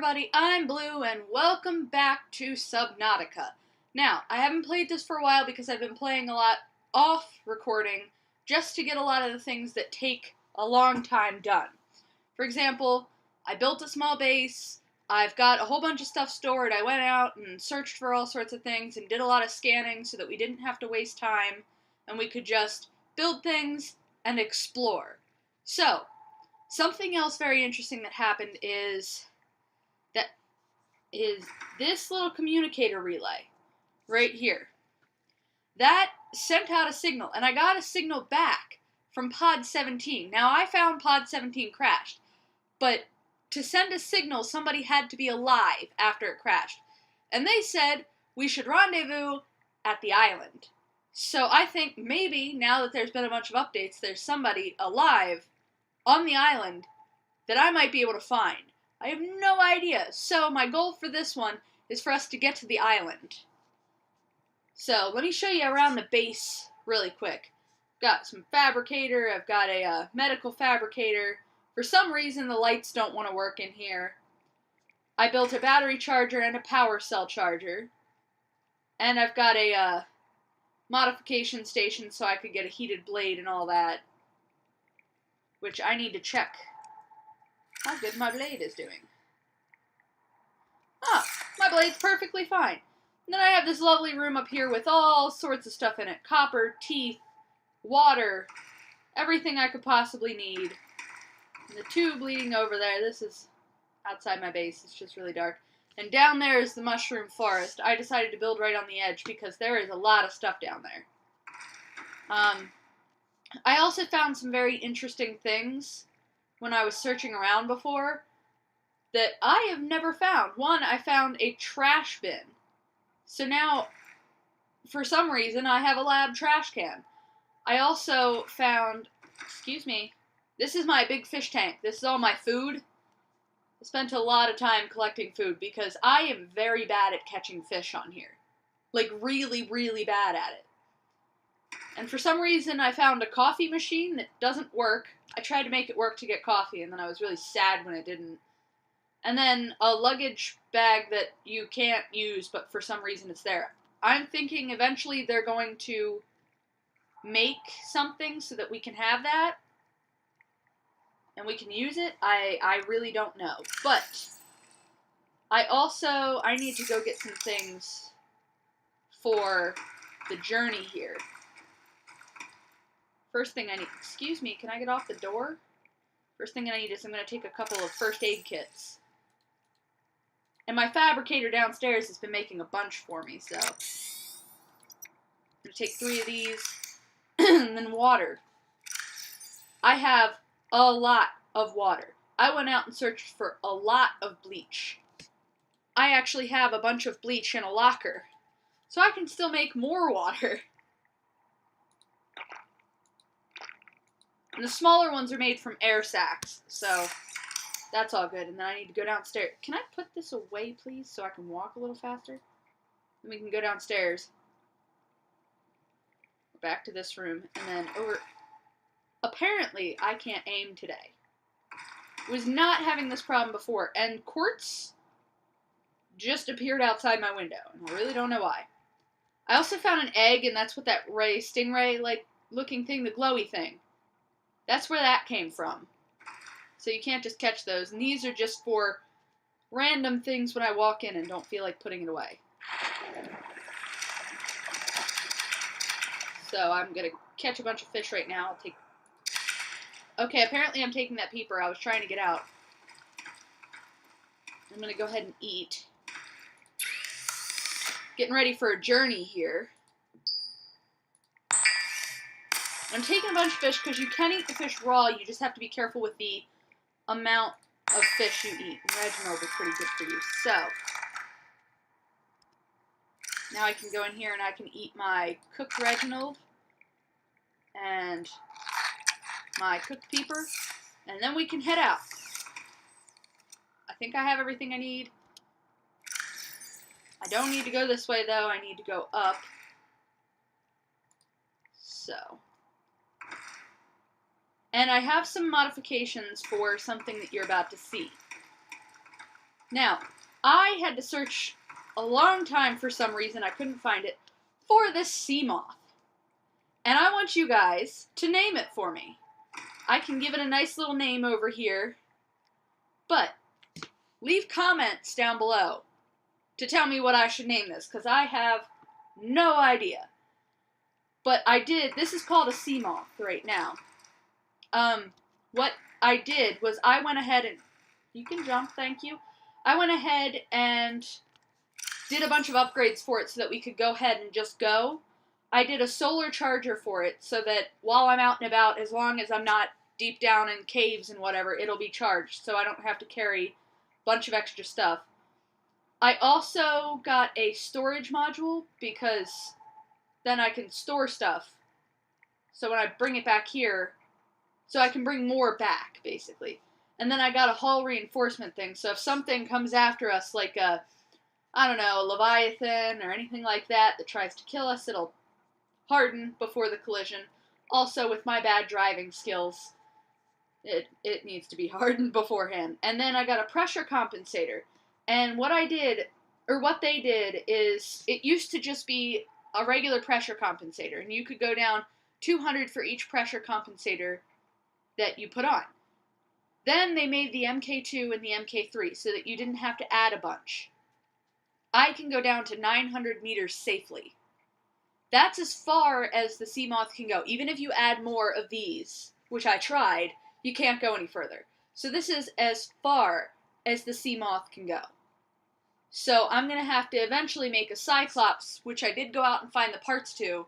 everybody, I'm Blue, and welcome back to Subnautica. Now, I haven't played this for a while because I've been playing a lot off recording just to get a lot of the things that take a long time done. For example, I built a small base, I've got a whole bunch of stuff stored, I went out and searched for all sorts of things and did a lot of scanning so that we didn't have to waste time and we could just build things and explore. So, something else very interesting that happened is this little communicator relay right here. That sent out a signal, and I got a signal back from pod 17. Now, I found pod 17 crashed, but to send a signal, somebody had to be alive after it crashed. And they said we should rendezvous at the island. So I think maybe, now that there's been a bunch of updates, there's somebody alive on the island that I might be able to find. I have no idea. So my goal for this one is for us to get to the island. So let me show you around the base really quick. Got some fabricator. I've got a medical fabricator. For some reason the lights don't want to work in here. I built a battery charger and a power cell charger. And I've got a modification station so I could get a heated blade and all that. Which I need to check how good my blade is doing. Ah, my blade's perfectly fine. And then I have this lovely room up here with all sorts of stuff in it. Copper, teeth, water, everything I could possibly need. And the tube leading over there, this is outside my base, it's just really dark. And down there is the mushroom forest. I decided to build right on the edge because there is a lot of stuff down there. I also found some very interesting things when I was searching around before that I have never found. One, I found a trash bin. So now, for some reason, I have a lab trash can. I also found, excuse me, this is my big fish tank. This is all my food. I spent a lot of time collecting food because I am very bad at catching fish on here. Like, really, really bad at it. And for some reason, I found a coffee machine that doesn't work. I tried to make it work to get coffee, and then I was really sad when it didn't. And then a luggage bag that you can't use, but for some reason it's there. I'm thinking eventually they're going to make something so that we can have that, and we can use it. I really don't know. But I need to go get some things for the journey here. First thing I need, excuse me, can I get off the door? First thing I need is I'm going to take a couple of first aid kits. And my fabricator downstairs has been making a bunch for me, so. I'm going to take 3 of these. And then water. I have a lot of water. I went out and searched for a lot of bleach. I actually have a bunch of bleach in a locker. So I can still make more water. And the smaller ones are made from air sacs, so that's all good. And then I need to go downstairs. Can I put this away, please, so I can walk a little faster? Then we can go downstairs. Back to this room, and then over. Apparently, I can't aim today. I was not having this problem before, and quartz just appeared outside my window, and I really don't know why. I also found an egg, and that's what that stingray-like looking thing, the glowy thing. That's where that came from. So you can't just catch those. And these are just for random things when I walk in and don't feel like putting it away. So I'm going to catch a bunch of fish right now. Okay, apparently I'm taking that peeper. I was trying to get out. I'm going to go ahead and eat. Getting ready for a journey here. I'm taking a bunch of fish because you can eat the fish raw. You just have to be careful with the amount of fish you eat. And Reginald is pretty good for you. So, now I can go in here and I can eat my cooked Reginald and my cooked peeper. And then we can head out. I think I have everything I need. I don't need to go this way though. I need to go up. So. And I have some modifications for something that you're about to see. Now, I had to search a long time for some reason, I couldn't find it, for this sea moth. And I want you guys to name it for me. I can give it a nice little name over here, but leave comments down below to tell me what I should name this, because I have no idea. But this is called a sea moth right now. What I did was I went ahead and, you can jump, thank you. I went ahead and did a bunch of upgrades for it so that we could go ahead and just go. I did a solar charger for it so that while I'm out and about, as long as I'm not deep down in caves and whatever, it'll be charged so I don't have to carry a bunch of extra stuff. I also got a storage module because then I can store stuff. So when I bring it back here, so I can bring more back, basically. And then I got a hull reinforcement thing, so if something comes after us, like a, I don't know, a Leviathan or anything like that tries to kill us, it'll harden before the collision. Also, with my bad driving skills, it needs to be hardened beforehand. And then I got a pressure compensator. And what I did, or what they did, is it used to just be a regular pressure compensator, and you could go down 200 for each pressure compensator that you put on. Then they made the MK2 and the MK3 so that you didn't have to add a bunch. I can go down to 900 meters safely. That's as far as the sea moth can go. Even if you add more of these, which I tried, you can't go any further. So this is as far as the sea moth can go. So I'm going to have to eventually make a Cyclops, which I did go out and find the parts to,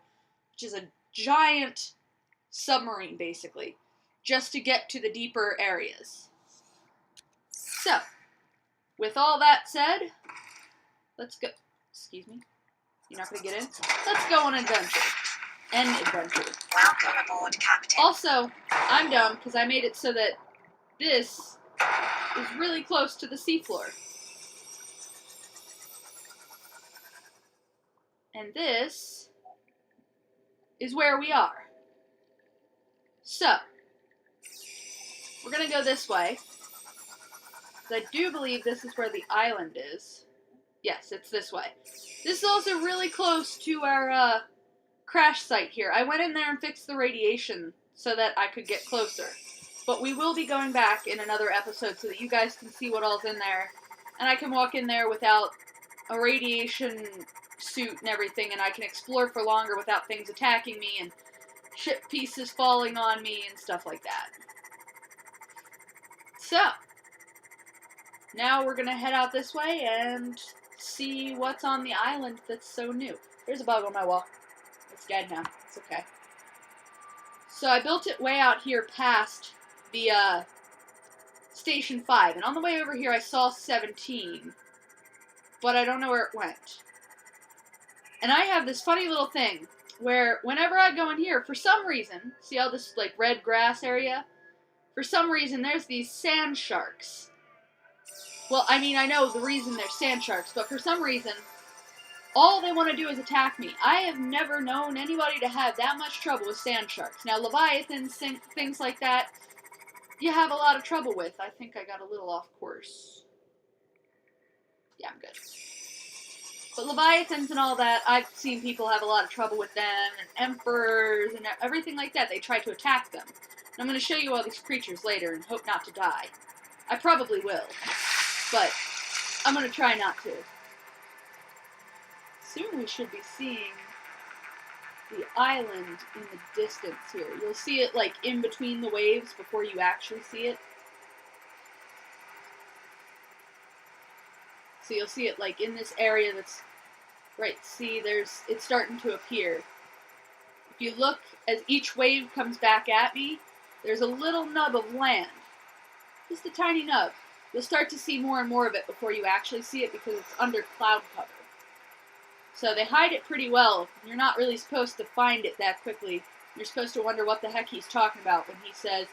which is a giant submarine, basically, just to get to the deeper areas. So, with all that said, let's go. Excuse me? You're not going to get in? Let's go on an adventure. An adventure. Welcome aboard, Captain. Also, I'm dumb because I made it so that this is really close to the seafloor. And this is where we are. So, we're going to go this way. I do believe this is where the island is. Yes, it's this way. This is also really close to our crash site here. I went in there and fixed the radiation so that I could get closer. But we will be going back in another episode so that you guys can see what all's in there. And I can walk in there without a radiation suit and everything, and I can explore for longer without things attacking me and ship pieces falling on me and stuff like that. So, now we're going to head out this way and see what's on the island that's so new. There's a bug on my wall. It's dead now. It's okay. So I built it way out here past the Station 5. And on the way over here I saw 17. But I don't know where it went. And I have this funny little thing where whenever I go in here, for some reason, see all this like red grass area? For some reason there's these sand sharks. Well, I mean, I know the reason they're sand sharks, but for some reason, all they want to do is attack me. I have never known anybody to have that much trouble with sand sharks. Now, Leviathans, things like that, you have a lot of trouble with. I think I got a little off course. Yeah, I'm good. But Leviathans and all that, I've seen people have a lot of trouble with them, and emperors, and everything like that. They try to attack them. And I'm going to show you all these creatures later and hope not to die. I probably will. But I'm going to try not to. Soon we should be seeing the island in the distance here. You'll see it like in between the waves before you actually see it. So you'll see it like in this area that's right, see it's starting to appear. If you look as each wave comes back at me, there's a little nub of land. Just a tiny nub. You'll start to see more and more of it before you actually see it because it's under cloud cover. So they hide it pretty well. You're not really supposed to find it that quickly. You're supposed to wonder what the heck he's talking about when he says,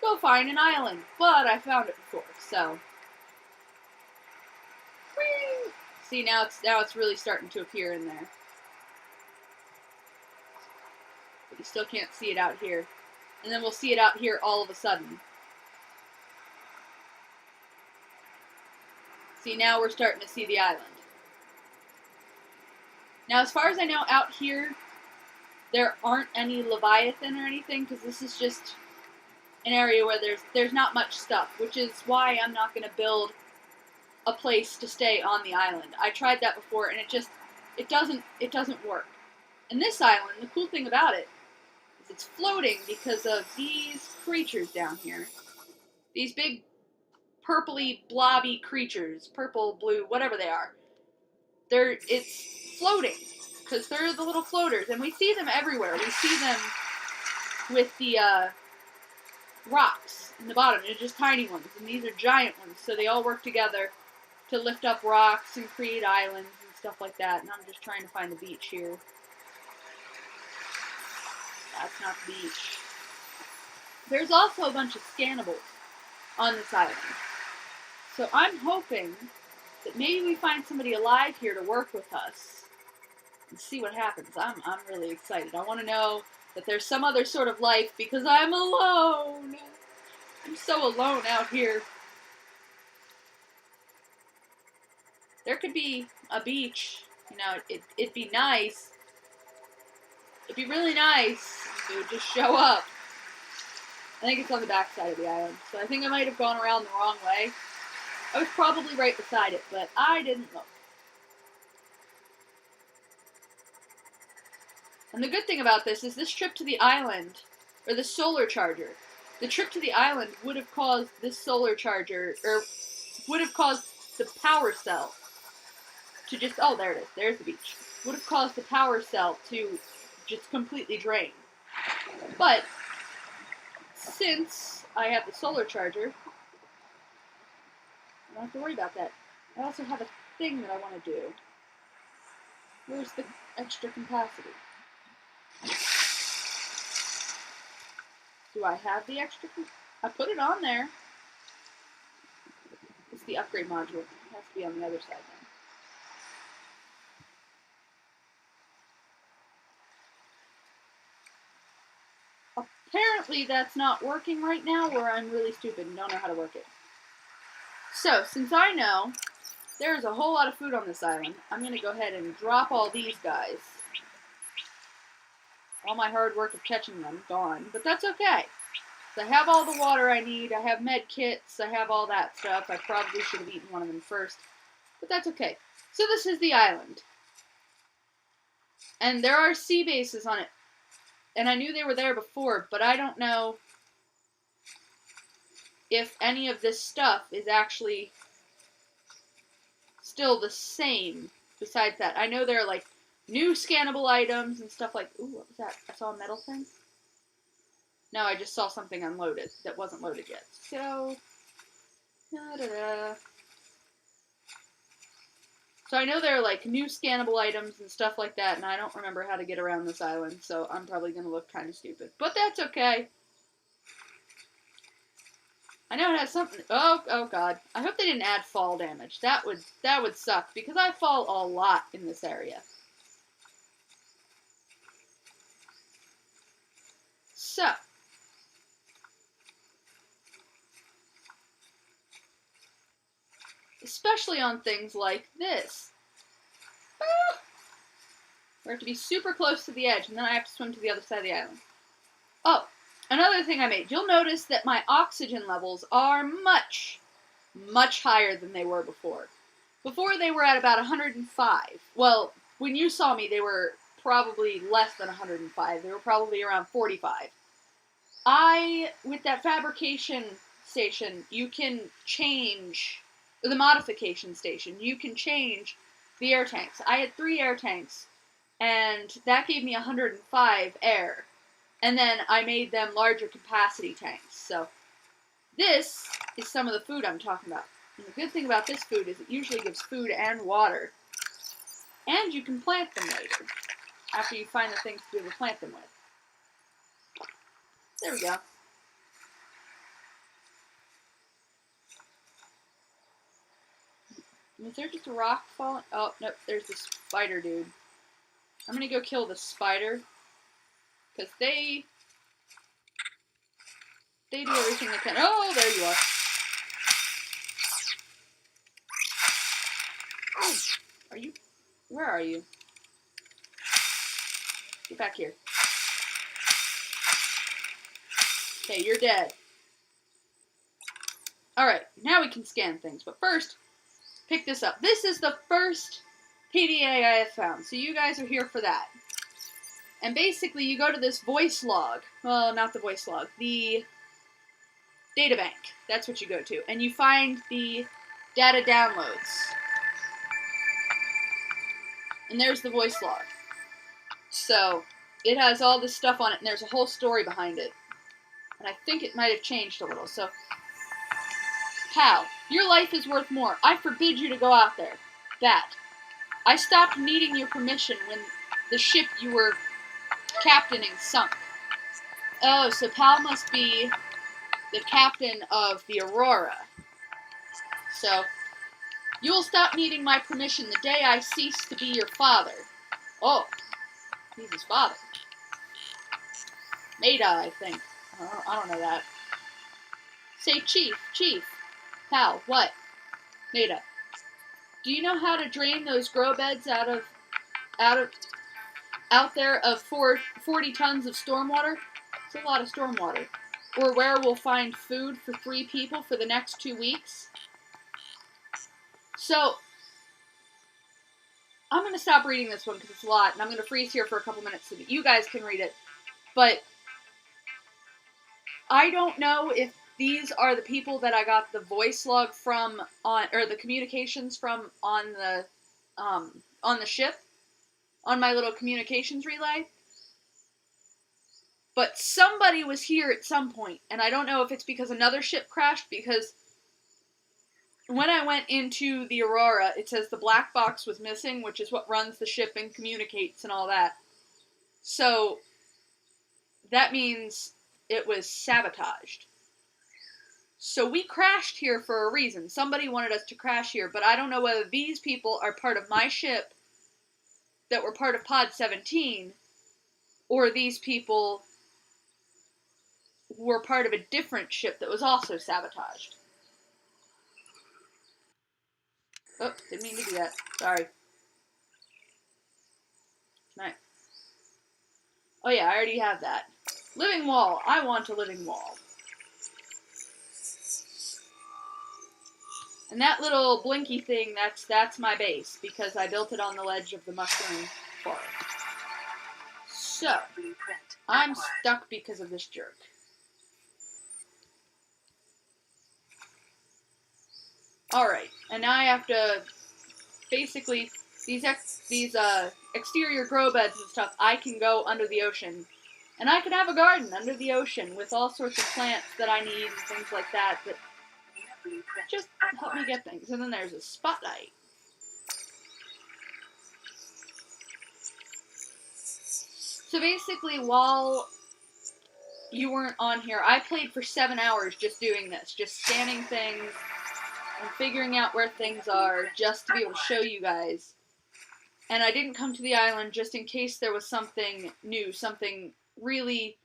go find an island. But I found it before, so. Whee! See, now it's really starting to appear in there. But you still can't see it out here. And then we'll see it out here all of a sudden. See, now we're starting to see the island. Now, as far as I know, out here, there aren't any Leviathan or anything, because this is just an area where there's not much stuff, which is why I'm not going to build a place to stay on the island. I tried that before, and it doesn't work. And this island, the cool thing about it is it's floating because of these creatures down here. These big purpley blobby creatures, purple, blue, whatever they are. It's floating because they're the little floaters, and we see them everywhere. We see them with the rocks in the bottom. They're just tiny ones, and these are giant ones, so they all work together to lift up rocks and create islands and stuff like that. And I'm just trying to find the beach here. That's not the beach. There's also a bunch of scannibals on this island. So I'm hoping that maybe we find somebody alive here to work with us and see what happens. I'm really excited. I want to know that there's some other sort of life because I'm alone. I'm so alone out here. There could be a beach. You know, it'd be nice. It'd be really nice if it would just show up. I think it's on the back side of the island, so I think I might have gone around the wrong way. I was probably right beside it, but I didn't look. And the good thing about this is this trip to the island, or the solar charger, the trip to the island would have caused this solar charger, or would have caused the power cell to just, oh, there it is, there's the beach. Would have caused the power cell to just completely drain. But since I have the solar charger, I don't have to worry about that. I also have a thing that I want to do. Where's the extra capacity? Do I have the extra? I put it on there. It's the upgrade module. It has to be on the other side then. Apparently that's not working right now, or I'm really stupid and don't know how to work it. So, since I know there's a whole lot of food on this island, I'm going to go ahead and drop all these guys. All my hard work of catching them, gone. But that's okay. So I have all the water I need, I have med kits, I have all that stuff. I probably should have eaten one of them first. But that's okay. So this is the island. And there are sea bases on it. And I knew they were there before, but I don't know if any of this stuff is actually still the same besides that. I know there are like new scannable items and stuff like, ooh, what was that? I saw a metal thing? No, I just saw something unloaded that wasn't loaded yet. So, So I know there are like new scannable items and stuff like that, and I don't remember how to get around this island, so I'm probably going to look kind of stupid. But that's okay. I know it has something. Oh god. I hope they didn't add fall damage. That would suck because I fall a lot in this area. So, especially on things like this. Ah! Where I have to be super close to the edge, and then I have to swim to the other side of the island. Oh, another thing I made. You'll notice that my oxygen levels are much, much higher than they were before. Before they were at about 105. Well, when you saw me, they were probably less than 105. They were probably around 45. With that fabrication station, you can change, the modification station, you can change the air tanks. I had 3 air tanks, and that gave me 105 air. And then I made them larger capacity tanks. So this is some of the food I'm talking about. And the good thing about this food is it usually gives food and water. And you can plant them later, after you find the things to be able to plant them with. There we go. Was there just a rock falling? Oh, nope, there's the spider dude. I'm gonna go kill the spider. Because they do everything they can. Oh, there you are. Are you? Where are you? Get back here. Okay, you're dead. Alright, now we can scan things. But first, pick this up. This is the first PDA I have found. So you guys are here for that. And basically, you go to this voice log. Well, not the voice log. The databank. That's what you go to. And you find the data downloads. And there's the voice log. So, it has all this stuff on it, and there's a whole story behind it. And I think it might have changed a little. So, Pal, your life is worth more. I forbid you to go out there. That. I stopped needing your permission when the ship you were captaining sunk. Oh, so Pal must be the captain of the Aurora. So, you will stop needing my permission the day I cease to be your father. Oh, he's his father. Maida, I think. I don't know that. Say, Chief. Pal, what? Maida. Do you know how to drain those grow beds out there of 40 tons of stormwater? It's a lot of stormwater. Or where we'll find food for 3 people for the next 2 weeks? So, I'm going to stop reading this one because it's a lot, and I'm going to freeze here for a couple minutes so that you guys can read it. But I don't know if these are the people that I got the voice log from or the communications from on the ship, on my little communications relay. But somebody was here at some point, and I don't know if it's because another ship crashed, because when I went into the Aurora, it says the black box was missing, which is what runs the ship and communicates and all that. So, that means it was sabotaged. So we crashed here for a reason. Somebody wanted us to crash here, but I don't know whether these people are part of my ship that were part of Pod 17, or these people were part of a different ship that was also sabotaged. Oh, didn't mean to do that. Sorry. Right. Oh yeah, I already have that. Living wall. I want a living wall. And that little blinky thing, that's my base, because I built it on the ledge of the mushroom forest. So, I'm stuck because of this jerk. Alright, and now I have to, basically, these exterior grow beds and stuff, I can go under the ocean. And I can have a garden under the ocean with all sorts of plants that I need and things like that just help me get things. And then there's a spotlight. So basically, while you weren't on here, I played for 7 hours just doing this, just scanning things and figuring out where things are, just to be able to show you guys. And I didn't come to the island just in case there was something new, something really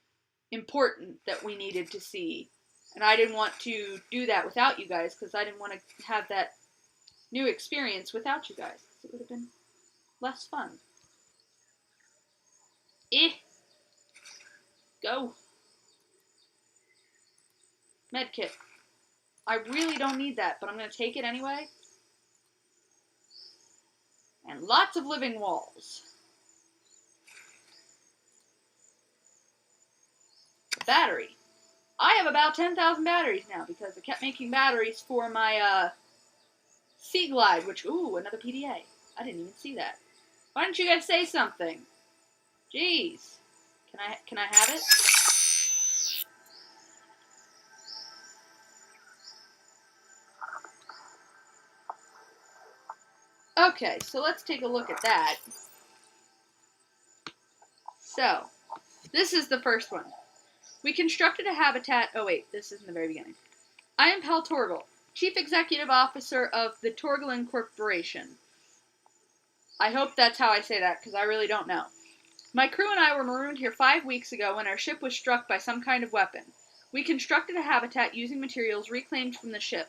important that we needed to see. And I didn't want to do that without you guys, because I didn't want to have that new experience without you guys. It would have been less fun. Go. Medkit. I really don't need that, but I'm going to take it anyway. And lots of living walls. Battery. I have about 10,000 batteries now, because I kept making batteries for my Sea Glide, which, ooh, another PDA. I didn't even see that. Why didn't you guys say something? Jeez. Can I have it? Okay, so let's take a look at that. So, this is the first one. We constructed a habitat... Oh wait, this is in the very beginning. I am Pal Torgal, Chief Executive Officer of the Torgalin Corporation. I hope that's how I say that, because I really don't know. My crew and I were marooned here 5 weeks ago when our ship was struck by some kind of weapon. We constructed a habitat using materials reclaimed from the ship.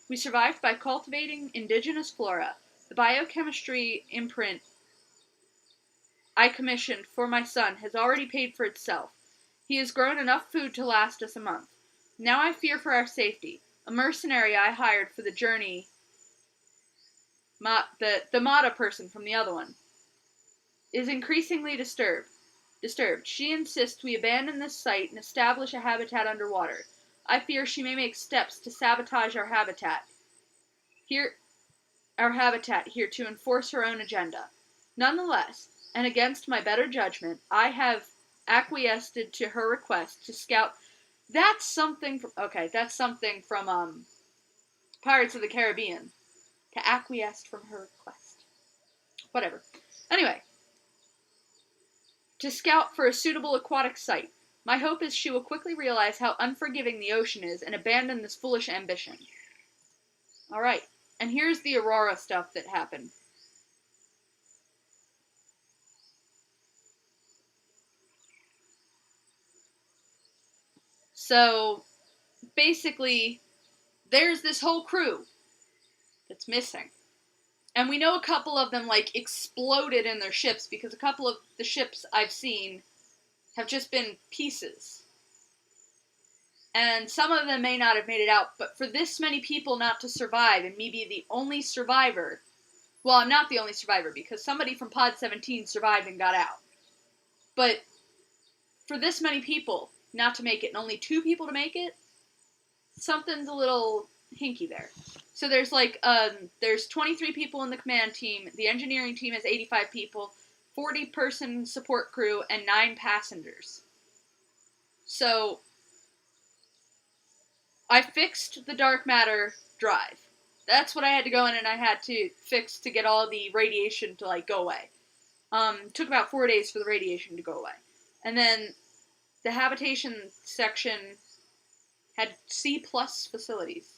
We survived by cultivating indigenous flora. The biochemistry imprint I commissioned for my son has already paid for itself. He has grown enough food to last us a month. Now I fear for our safety. A mercenary I hired for the journey, the Mata person from the other one, is increasingly disturbed. She insists we abandon this site and establish a habitat underwater. I fear she may make steps to sabotage our habitat here to enforce her own agenda. Nonetheless, and against my better judgment, I have acquiesced to her request to scout. That's something from Pirates of the Caribbean. To acquiesce from her request. Whatever. Anyway, to scout for a suitable aquatic site. My hope is she will quickly realize how unforgiving the ocean is and abandon this foolish ambition. Alright, and here's the Aurora stuff that happened. So, basically, there's this whole crew that's missing. And we know a couple of them, like, exploded in their ships, because a couple of the ships I've seen have just been pieces. And some of them may not have made it out, but for this many people not to survive, and me be the only survivor, well, I'm not the only survivor, because somebody from Pod 17 survived and got out. But for this many people not to make it, and only 2 people to make it, something's a little hinky there. So there's there's 23 people in the command team, the engineering team has 85 people, 40-person support crew, and 9 passengers. So, I fixed the dark matter drive. That's what I had to go in and I had to fix to get all the radiation to, go away. Took about 4 days for the radiation to go away. And then the habitation section had C+ facilities.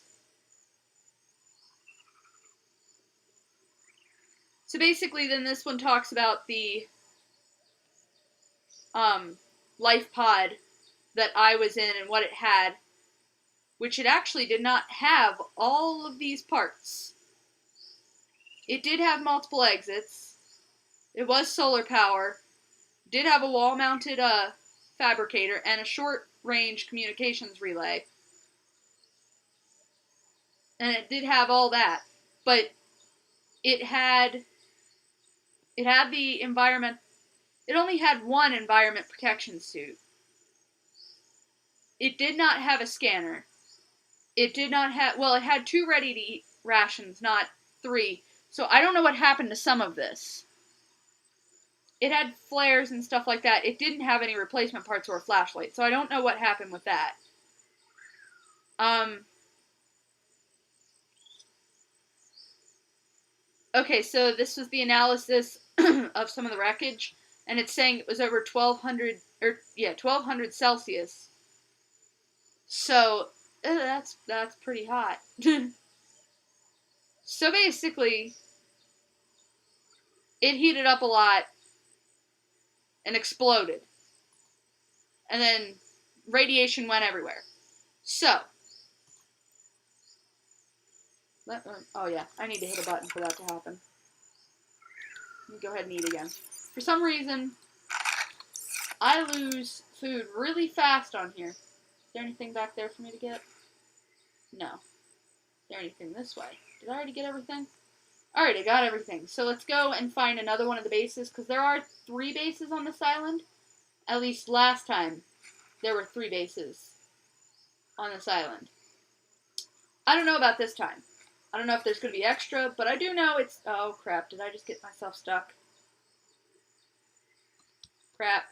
So basically, then this one talks about the life pod that I was in and what it had, which it actually did not have all of these parts. It did have multiple exits. It was solar power. Did have a wall-mounted fabricator and a short-range communications relay. And it did have all that. But it had the environment. It only had one environment protection suit. It did not have a scanner. It did not have, well, it had 2 ready-to-eat rations, not 3. So I don't know what happened to some of this. It had flares and stuff like that. It didn't have any replacement parts or a flashlight, so I don't know what happened with that. Okay, so this was the analysis of some of the wreckage, and it's saying it was over 1200 Celsius. So, that's pretty hot. So basically, it heated up a lot and exploded. And then radiation went everywhere. So, oh yeah, I need to hit a button for that to happen. Let me go ahead and eat again. For some reason, I lose food really fast on here. Is there anything back there for me to get? No. Is there anything this way? Did I already get everything? Alright, I got everything. So let's go and find another one of the bases, because there are 3 bases on this island. At least last time, there were 3 bases on this island. I don't know about this time. I don't know if there's going to be extra, but I do know it's... Oh, crap. Did I just get myself stuck? Crap.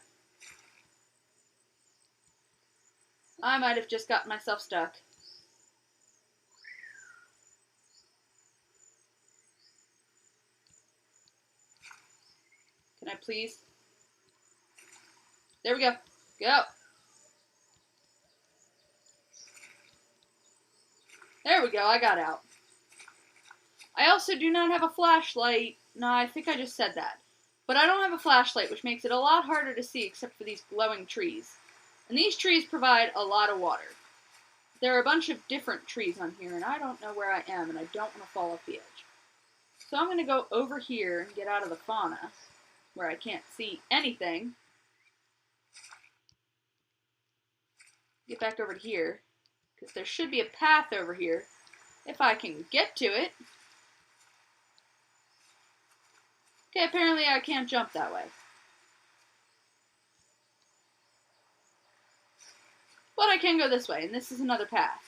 I might have just gotten myself stuck. Can I please? There we go. Go. There we go. I got out. I also do not have a flashlight. No, I think I just said that. But I don't have a flashlight, which makes it a lot harder to see except for these glowing trees. And these trees provide a lot of water. There are a bunch of different trees on here, and I don't know where I am, and I don't want to fall off the edge. So I'm going to go over here and get out of the fauna, where I can't see anything. Get back over to here, because there should be a path over here, if I can get to it. Okay, apparently I can't jump that way. But I can go this way, and this is another path.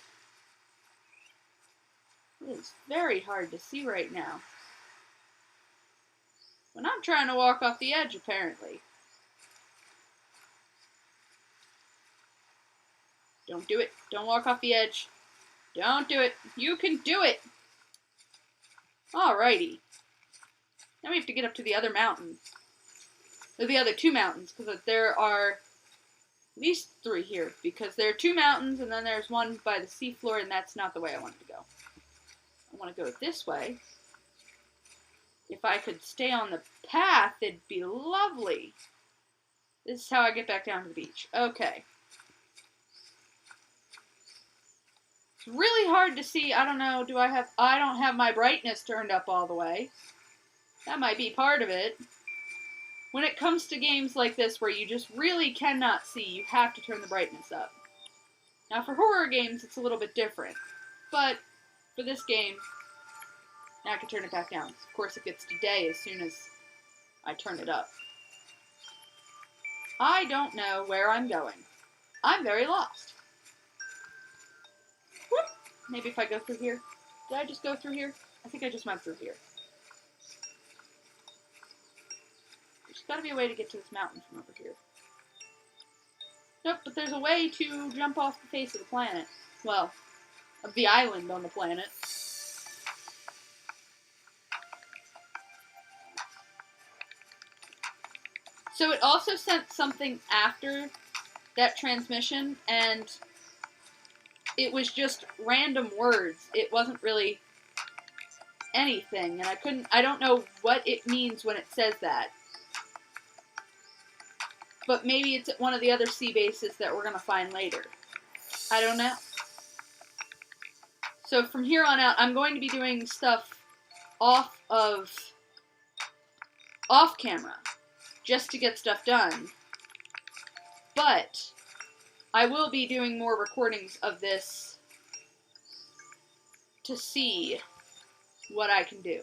It is very hard to see right now. When I'm trying to walk off the edge, apparently. Don't do it. Don't walk off the edge. Don't do it. You can do it! Alrighty. Now we have to get up to the other mountain. Or the other two mountains, because there are at least 3 here. Because there are 2 mountains, and then there's one by the seafloor, and that's not the way I wanted to go. I want to go this way. If I could stay on the path, it'd be lovely. This is how I get back down to the beach. Okay. It's really hard to see. I don't know. I don't have my brightness turned up all the way. That might be part of it. When it comes to games like this where you just really cannot see, you have to turn the brightness up. Now for horror games, it's a little bit different. But for this game, now I can turn it back down. Of course, it gets to day as soon as I turn it up. I don't know where I'm going. I'm very lost. Whoop. Maybe if I go through here. Did I just go through here? I think I just went through here. There's got to be a way to get to this mountain from over here. Nope, but there's a way to jump off the face of the planet. Well, of the island on the planet. So it also sent something after that transmission, and it was just random words. It wasn't really anything, and I don't know what it means when it says that. But maybe it's at one of the other sea bases that we're going to find later. I don't know. So from here on out, I'm going to be doing stuff off camera, just to get stuff done. But I will be doing more recordings of this to see what I can do.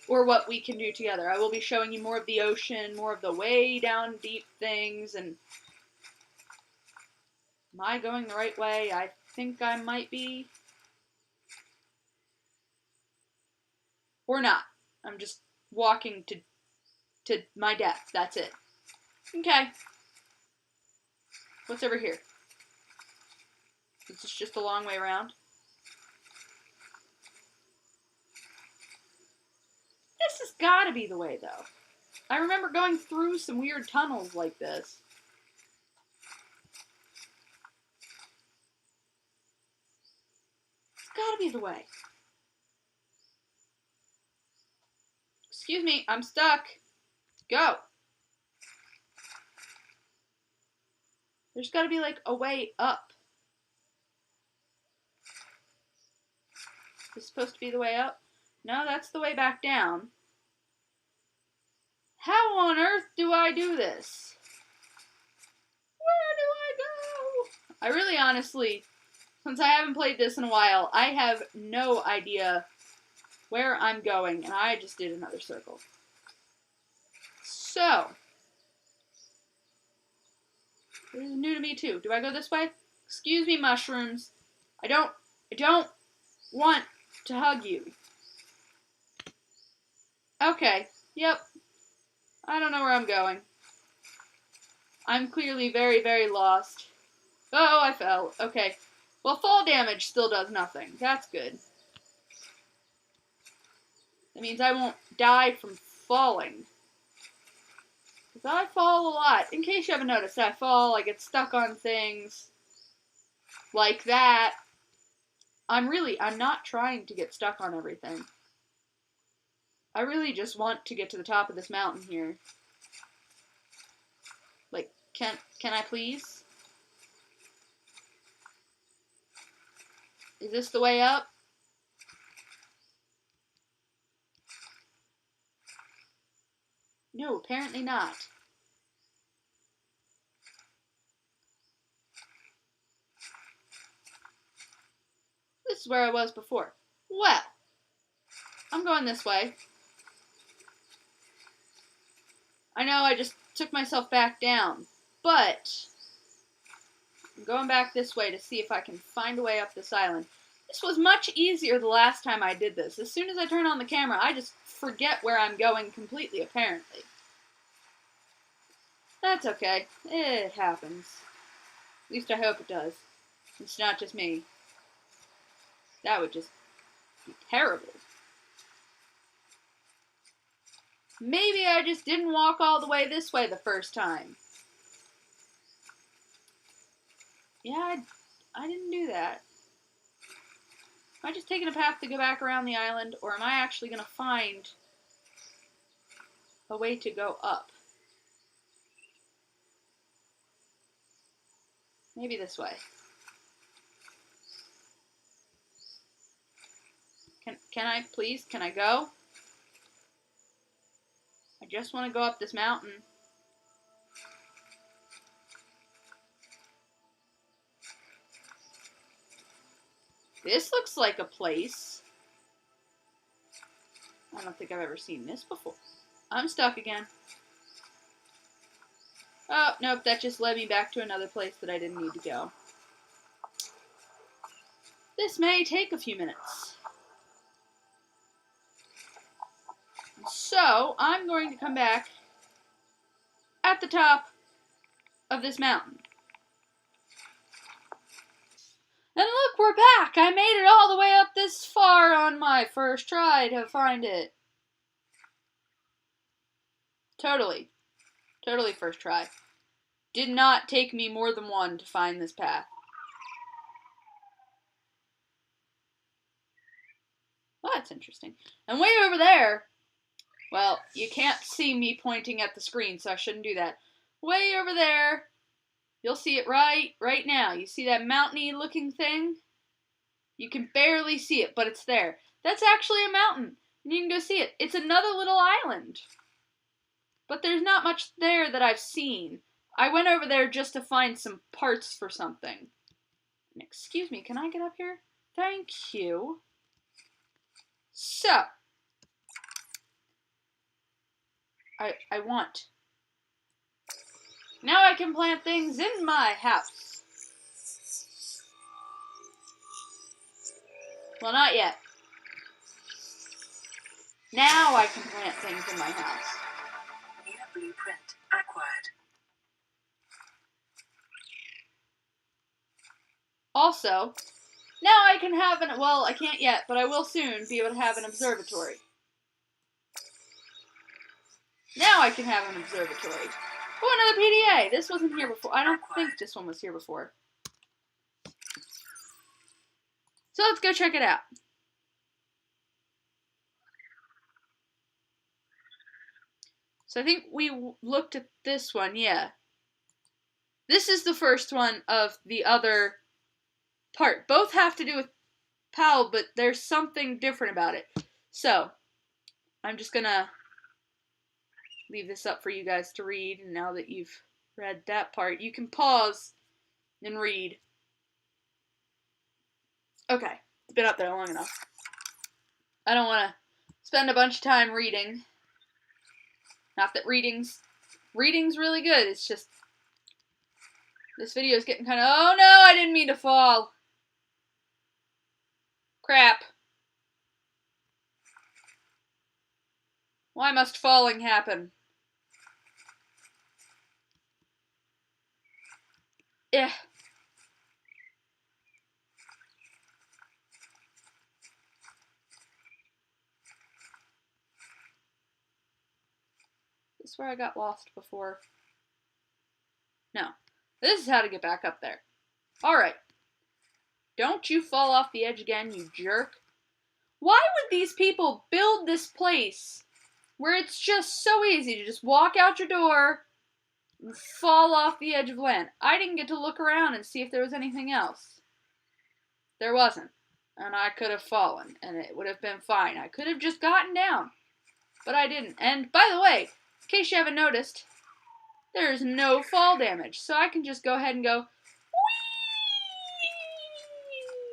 Or what we can do together. I will be showing you more of the ocean, more of the way down deep things, and am I going the right way? I think I might be. Or not. I'm just walking to my death. That's it. Okay. What's over here? Is this just a long way around? This has got to be the way, though. I remember going through some weird tunnels like this. It's got to be the way. Excuse me, I'm stuck. Go. There's got to be, like, a way up. Is this supposed to be the way up? No, that's the way back down. How on earth do I do this? Where do I go? I really honestly, since I haven't played this in a while, I have no idea where I'm going, and I just did another circle. So, this is new to me too. Do I go this way? Excuse me, mushrooms. I don't want to hug you. Okay, yep. I don't know where I'm going. I'm clearly very, very lost. Oh, I fell. Okay. Well, fall damage still does nothing. That's good. That means I won't die from falling. Because I fall a lot. In case you haven't noticed, I fall, I get stuck on things. Like that. I'm not trying to get stuck on everything. I really just want to get to the top of this mountain here. Like, can I please? Is this the way up? No, apparently not. This is where I was before. Well, I'm going this way. I know I just took myself back down, but I'm going back this way to see if I can find a way up this island. This was much easier the last time I did this. As soon as I turn on the camera, I just forget where I'm going completely, apparently. That's okay. It happens. At least I hope it does. It's not just me. That would just be terrible. Maybe I just didn't walk all the way this way the first time. Yeah, I didn't do that. Am I just taking a path to go back around the island, or am I actually going to find a way to go up? Maybe this way. Can I, please? Can I go? I just want to go up this mountain. This looks like a place. I don't think I've ever seen this before. I'm stuck again. Oh, nope, that just led me back to another place that I didn't need to go. This may take a few minutes. So, I'm going to come back at the top of this mountain. And look, we're back! I made it all the way up this far on my first try to find it. Totally first try. Did not take me more than one to find this path. Well, that's interesting. And way over there, well, you can't see me pointing at the screen, so I shouldn't do that. Way over there, you'll see it right now. You see that mountainy looking thing? You can barely see it, but it's there. That's actually a mountain, and you can go see it. It's another little island. But there's not much there that I've seen. I went over there just to find some parts for something. Excuse me, can I get up here? Thank you. So, I want. Now I can plant things in my house. Well, not yet. Now I can plant things in my house. New blueprint acquired. Also, now I can have an, well, I can't yet, but I will soon be able to have an observatory. Now I can have an observatory. Oh, another PDA! This wasn't here before. I don't think this one was here before. So let's go check it out. So I think we looked at this one, yeah. This is the first one of the other part. Both have to do with PAL, but there's something different about it. So, I'm just gonna leave this up for you guys to read, and now that you've read that part, you can pause and read. Okay, it's been up there long enough. I don't want to spend a bunch of time reading. Not that reading's really good, it's just this video is getting kind of, oh no, I didn't mean to fall. Crap. Why must falling happen? Yeah. This is where I got lost before. No. This is how to get back up there. Alright. Don't you fall off the edge again, you jerk. Why would these people build this place where it's just so easy to just walk out your door and fall off the edge of land? I didn't get to look around and see if there was anything else. There wasn't. And I could have fallen, and it would have been fine. I could have just gotten down, but I didn't. And by the way, in case you haven't noticed, there's no fall damage. So I can just go ahead and go,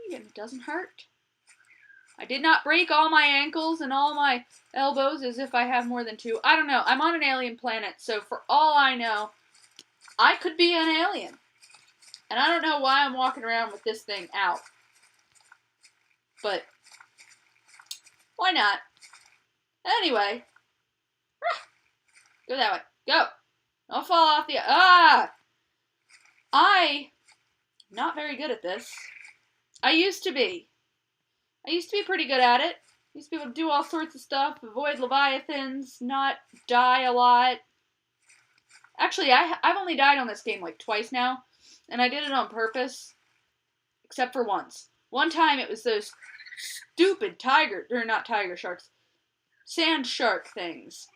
whee! And it doesn't hurt. I did not break all my ankles and all my elbows as if I have more than 2. I don't know. I'm on an alien planet, so for all I know, I could be an alien. And I don't know why I'm walking around with this thing out. But, why not? Anyway. Go that way. Go! Don't fall off the... I'm not very good at this. I used to be pretty good at it. I used to be able to do all sorts of stuff, avoid leviathans, not die a lot. Actually, I've only died on this game like twice now, and I did it on purpose, except for once. One time it was those stupid sand shark things.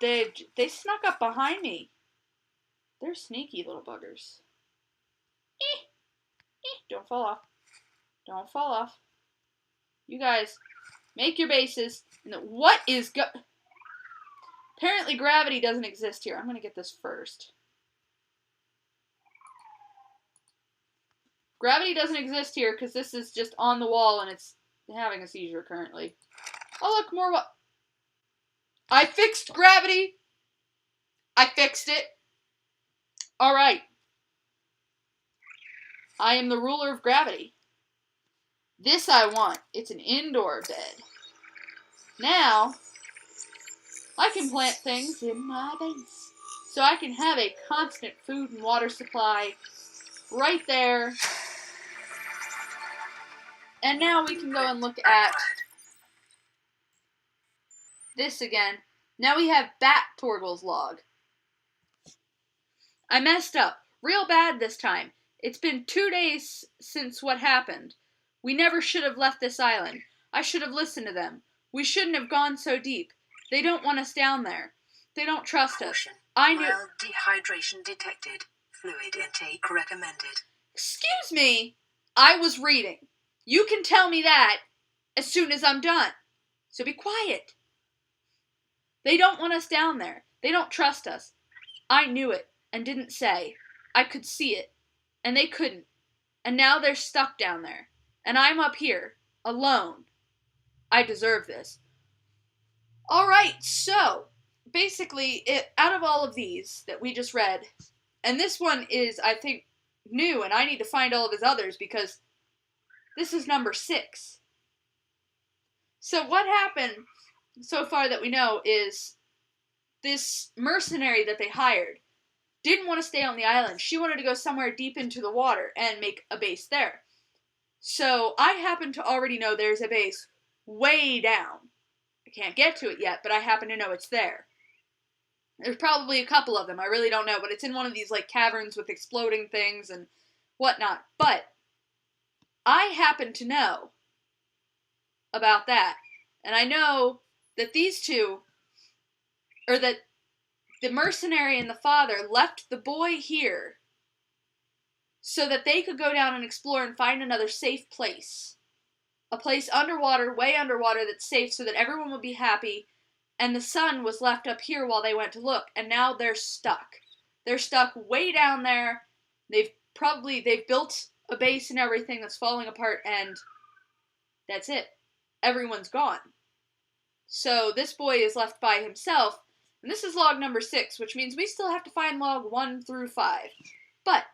They snuck up behind me. They're sneaky little buggers. Don't fall off. Don't fall off. You guys, make your bases. What is Apparently gravity doesn't exist here. I'm going to get this first. Gravity doesn't exist here because this is just on the wall and it's having a seizure currently. Oh, look, more what? I fixed gravity. I fixed it. All right. I am the ruler of gravity. This I want. It's an indoor bed. Now, I can plant things in my base. So I can have a constant food and water supply right there. And now we can go and look at this again. Now we have Bat Torgal's log. I messed up. Real bad this time. It's been 2 days since what happened. We never should have left this island. I should have listened to them. We shouldn't have gone so deep. They don't want us down there. They don't trust us. I knew... Mild dehydration detected. Fluid intake recommended. Excuse me. I was reading. You can tell me that as soon as I'm done. So be quiet. They don't want us down there. They don't trust us. I knew it and didn't say. I could see it. And they couldn't. And now they're stuck down there. And I'm up here, alone. I deserve this. Alright, so, basically, out of all of these that we just read, and this one is, I think, new, and I need to find all of his others, because this is number 6. So what happened so far that we know is this mercenary that they hired didn't want to stay on the island. She wanted to go somewhere deep into the water and make a base there. So I happen to already know there's a base way down. I can't get to it yet, but I happen to know it's there. There's probably a couple of them. I really don't know, but it's in one of these like caverns with exploding things and whatnot. But I happen to know about that. And I know that these two, or that the mercenary and the father left the boy here so that they could go down and explore and find another safe place. A place underwater, way underwater, that's safe so that everyone would be happy. And the son was left up here while they went to look. And now they're stuck. They're stuck way down there. They've built a base and everything that's falling apart, and that's it. Everyone's gone. So this boy is left by himself. And this is log number 6, which means we still have to find log 1 through 5. But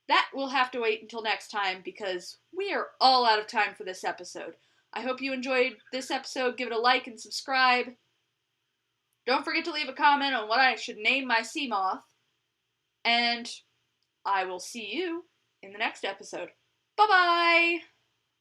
that will have to wait until next time, because we are all out of time for this episode. I hope you enjoyed this episode. Give it a like and subscribe. Don't forget to leave a comment on what I should name my sea moth. And I will see you in the next episode. Bye-bye!